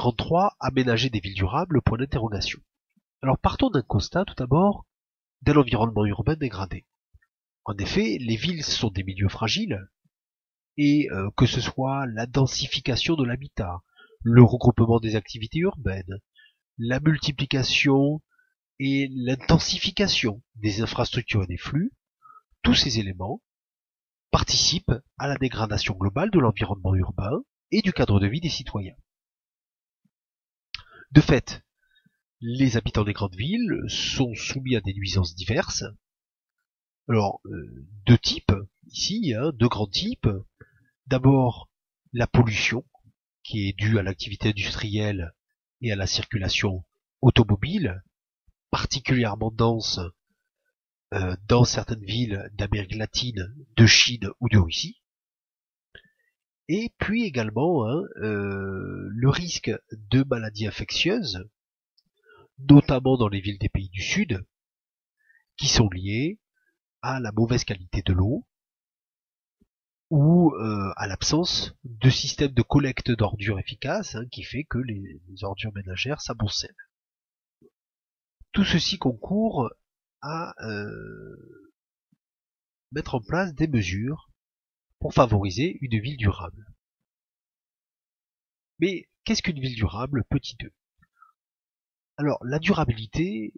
grand 3, aménager des villes durables, point d'interrogation. Alors partons d'un constat tout d'abord d'un environnement urbain dégradé. En effet, les villes sont des milieux fragiles, et que ce soit la densification de l'habitat, le regroupement des activités urbaines, la multiplication et l'intensification des infrastructures et des flux, tous ces éléments participent à la dégradation globale de l'environnement urbain et du cadre de vie des citoyens. De fait, les habitants des grandes villes sont soumis à des nuisances diverses. Alors, deux types, ici, deux grands types. D'abord, la pollution, qui est due à l'activité industrielle et à la circulation automobile, particulièrement dense dans certaines villes d'Amérique latine, de Chine ou de Russie. Et puis également le risque de maladies infectieuses, notamment dans les villes des pays du Sud, qui sont liées à la mauvaise qualité de l'eau ou à l'absence de système de collecte d'ordures efficace, qui fait que les ordures ménagères s'amoncellent. Tout ceci concourt à mettre en place des mesures pour favoriser une ville durable. Mais qu'est-ce qu'une ville durable, petit 2? Alors, la durabilité,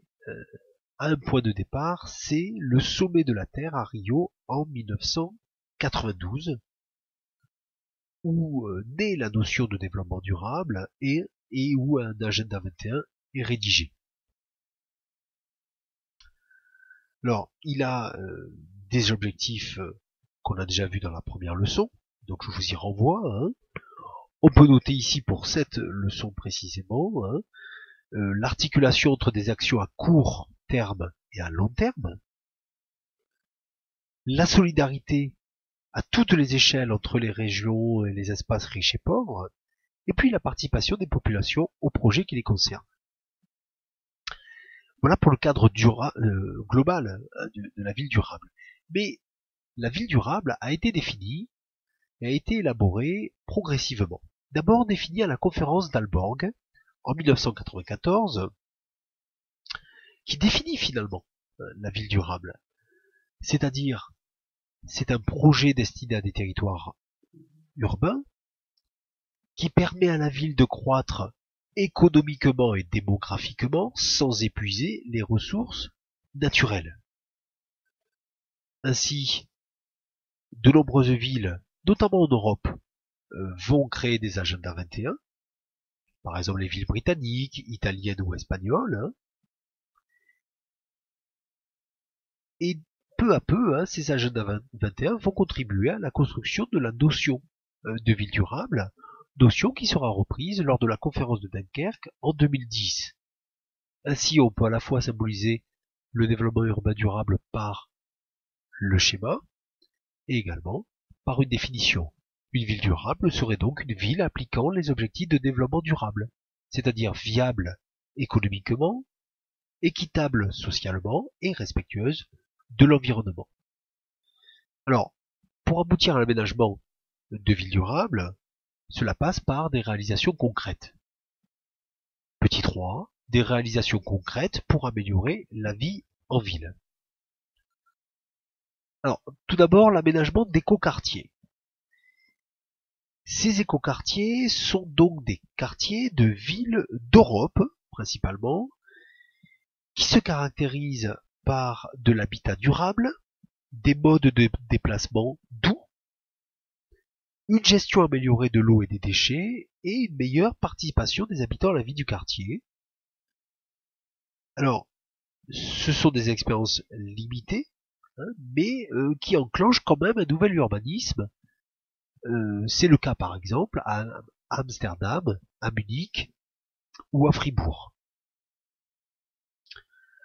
à un point de départ, c'est le sommet de la Terre à Rio en 1992, où naît la notion de développement durable et où un agenda 21 est rédigé. Alors, il a des objectifs qu'on a déjà vus dans la première leçon, donc je vous y renvoie. On peut noter ici pour cette leçon précisément l'articulation entre des actions à court terme et à long terme, la solidarité à toutes les échelles entre les régions et les espaces riches et pauvres, et puis la participation des populations aux projets qui les concernent. Voilà pour le cadre global de la ville durable. Mais la ville durable a été définie et a été élaborée progressivement. D'abord définie à la conférence d'Aalborg en 1994, qui définit finalement la ville durable. C'est-à-dire, c'est un projet destiné à des territoires urbains qui permet à la ville de croître économiquement et démographiquement sans épuiser les ressources naturelles. Ainsi, de nombreuses villes, notamment en Europe, vont créer des agendas 21, par exemple les villes britanniques, italiennes ou espagnoles, et peu à peu, ces agendas 21 vont contribuer à la construction de la notion de ville durable, notion qui sera reprise lors de la conférence de Dunkerque en 2010. Ainsi, on peut à la fois symboliser le développement urbain durable par le schéma et également par une définition. Une ville durable serait donc une ville appliquant les objectifs de développement durable, c'est-à-dire viable économiquement, équitable socialement et respectueuse de l'environnement. Alors, pour aboutir à l'aménagement de villes durables, cela passe par des réalisations concrètes. Petit 3, des réalisations concrètes pour améliorer la vie en ville. Alors, tout d'abord, l'aménagement d'écoquartiers. Ces écoquartiers sont donc des quartiers de villes d'Europe, principalement, qui se caractérisent par de l'habitat durable, des modes de déplacement doux, une gestion améliorée de l'eau et des déchets, et une meilleure participation des habitants à la vie du quartier. Alors, ce sont des expériences limitées, mais qui enclenchent quand même un nouvel urbanisme. C'est le cas par exemple à Amsterdam, à Munich ou à Fribourg.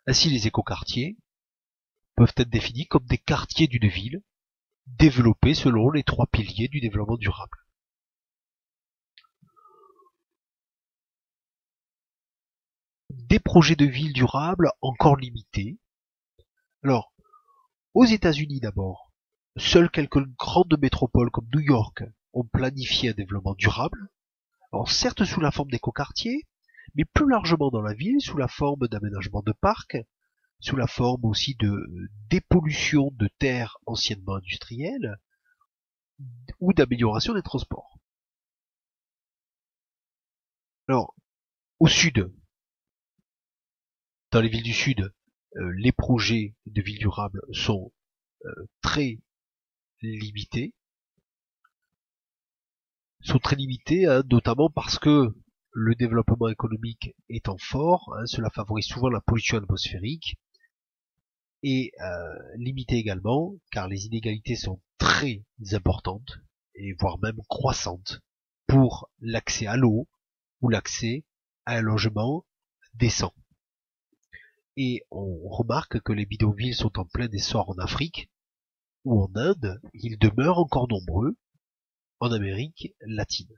Ainsi, les écoquartiers peuvent être définis comme des quartiers d'une ville, développés selon les 3 piliers du développement durable. Des projets de ville durables encore limités. Alors, aux États-Unis d'abord, seules quelques grandes métropoles comme New York ont planifié un développement durable, Alors certes sous la forme d'écoquartiers, mais plus largement dans la ville, sous la forme d'aménagement de parcs, sous la forme aussi de dépollution de terres anciennement industrielles, ou d'amélioration des transports. Alors, au sud, dans les villes du sud, les projets de villes durables sont très limités, notamment parce que le développement économique étant fort, cela favorise souvent la pollution atmosphérique, et limité également car les inégalités sont très importantes, et voire même croissantes, pour l'accès à l'eau ou l'accès à un logement décent. Et on remarque que les bidonvilles sont en plein essor en Afrique, ou en Inde, ils demeurent encore nombreux en Amérique latine.